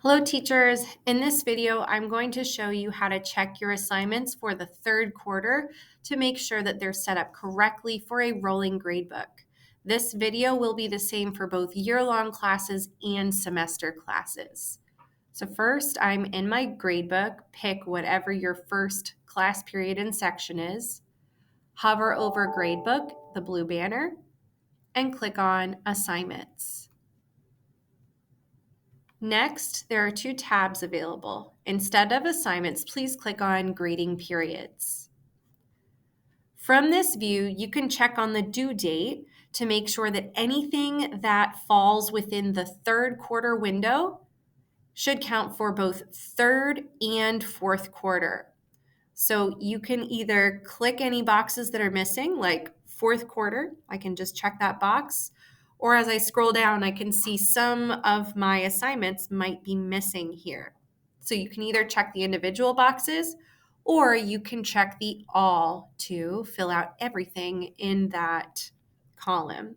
Hello teachers, in this video I'm going to show you how to check your assignments for the third quarter to make sure that they're set up correctly for a rolling gradebook. This video will be the same for both year-long classes and semester classes. So first, I'm in my gradebook. Pick whatever your first class period and section is. Hover over Gradebook, the blue banner, and click on Assignments. Next, there are two tabs available. Instead of assignments, please click on grading periods. From this view, you can check on the due date to make sure that anything that falls within the third quarter window should count for both third and fourth quarter. So you can either click any boxes that are missing, like fourth quarter, I can just check that box. Or as I scroll down, I can see some of my assignments might be missing here. So you can either check the individual boxes or you can check the all to fill out everything in that column.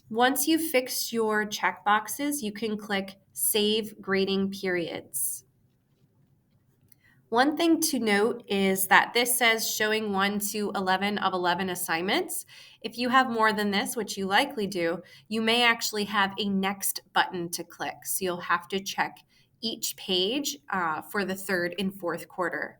Once you've fixed your check boxes, you can click Save Grading Periods. One thing to note is that this says showing 1 to 11 of 11 assignments. If you have more than this, which you likely do, you may actually have a next button to click. So you'll have to check each page for the third and fourth quarter.